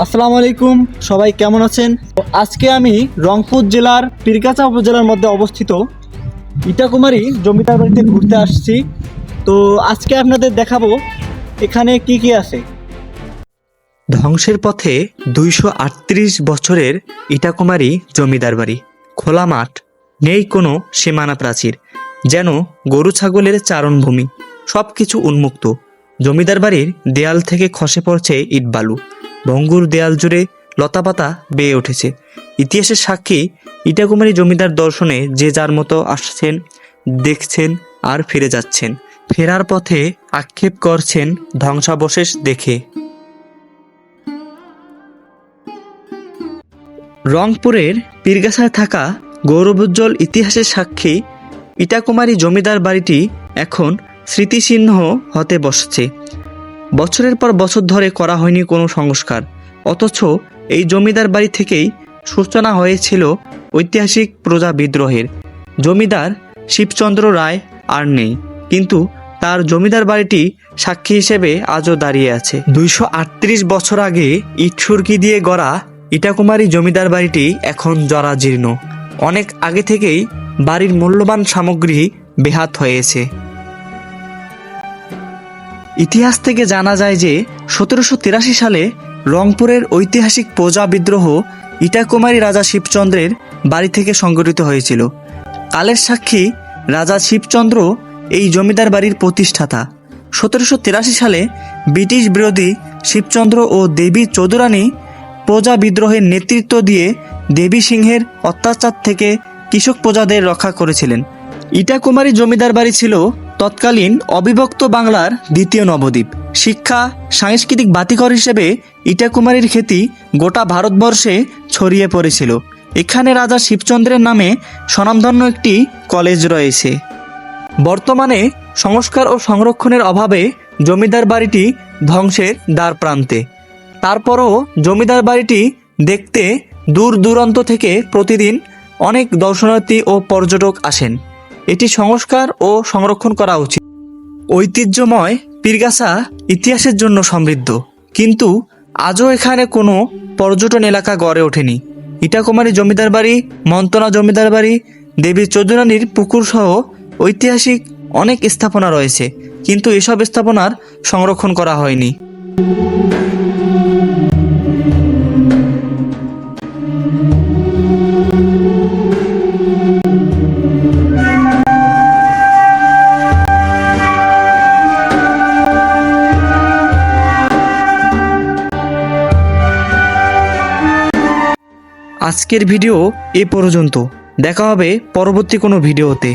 আসসালামু আলাইকুম, সবাই কেমন আছেন? আজকে আমি রংপুর জেলার পীরগাছা উপজেলার মধ্যে অবস্থিত ইটাকুমারী জমিদার বাড়িতে ঘুরতে আসছি। তো আজকে আপনাদের দেখাবো এখানে কি কি আছে। ধ্বংসের পথে 238 বছরের ইটাকুমারী জমিদার বাড়ি। খোলা মাঠ, নেই কোনো সীমানা প্রাচীর, যেন গরু ছাগলের চারণভূমি। সব কিছু উন্মুক্ত। জমিদার বাড়ির দেয়াল থেকে খসে পড়ছে ইটবালু। ভঙ্গুর দেয়াল জুড়ে লতাপাতা বেয়ে উঠেছে। ইতিহাসের সাক্ষী ইটাকুমারী জমিদার দর্শনে যে যার মতো আসছেন, দেখছেন আর ফিরে যাচ্ছেন। ফেরার পথে আক্ষেপ করছেন ধ্বংসাবশেষ দেখে। রংপুরের পীরগাছায় থাকা গৌরবোজ্জ্বল ইতিহাসের সাক্ষী ইটাকুমারী জমিদার বাড়িটি এখন স্মৃতিচিহ্ন হতে বসছে। বছরের পর বছর ধরে করা হয়নি কোনো সংস্কার, অথচ এই জমিদার বাড়ি থেকেই সূচনা হয়েছিল ঐতিহাসিক প্রজা বিদ্রোহের। জমিদার শিবচন্দ্র রায় আর নেই, কিন্তু তার জমিদার বাড়িটি সাক্ষী হিসেবে আজও দাঁড়িয়ে আছে। 238 বছর আগে ইট সুরকি দিয়ে গড়া ইটাকুমারী জমিদার বাড়িটি এখন জরাজীর্ণ। অনেক আগে থেকেই বাড়ির মূল্যবান সামগ্রী বেহাত হয়েছে। ইতিহাস থেকে জানা যায় যে 1783 সালে রংপুরের ঐতিহাসিক প্রজা বিদ্রোহ ইটাকুমারী রাজা শিবচন্দ্রের বাড়ি থেকে সংগঠিত হয়েছিল। কালের সাক্ষী রাজা শিবচন্দ্র এই জমিদার বাড়ির প্রতিষ্ঠাতা। 1783 সালে ব্রিটিশ বিরোধী শিবচন্দ্র ও দেবী চৌধুরানী প্রজা বিদ্রোহের নেতৃত্ব দিয়ে দেবী সিংহের অত্যাচার থেকে কৃষক প্রজাদের রক্ষা করেছিলেন। ইটাকুমারী জমিদার বাড়ি ছিল তৎকালীন অবিভক্ত বাংলার দ্বিতীয় নবদ্বীপ। শিক্ষা সাংস্কৃতিক বাতিঘর হিসেবে ইটাকুমারীর খ্যাতি গোটা ভারতবর্ষে ছড়িয়ে পড়েছিল। এখানে রাজা শিবচন্দ্রের নামে স্বনামধন্য একটি কলেজ রয়েছে। বর্তমানে সংস্কার ও সংরক্ষণের অভাবে জমিদার বাড়িটি ধ্বংসের দ্বার প্রান্তে। তারপরও জমিদার বাড়িটি দেখতে দূর দূরান্ত থেকে প্রতিদিন অনেক দর্শনার্থী ও পর্যটক আসেন। এটি সংস্কার ও সংরক্ষণ করা উচিত। ঐতিহ্যময় পীরগাছা ইতিহাসের জন্য সমৃদ্ধ, কিন্তু আজও এখানে কোনো পর্যটন এলাকা গড়ে ওঠেনি। ইটাকুমারী জমিদার বাড়ি, মন্তনা জমিদার বাড়ি, দেবী চৌধুরানীর পুকুর সহ ঐতিহাসিক অনেক স্থাপনা রয়েছে, কিন্তু এসব স্থাপনার সংরক্ষণ করা হয়নি। আজকের ভিডিও এ পর্যন্ত। দেখা হবে পরবর্তী কোনো ভিডিওতে।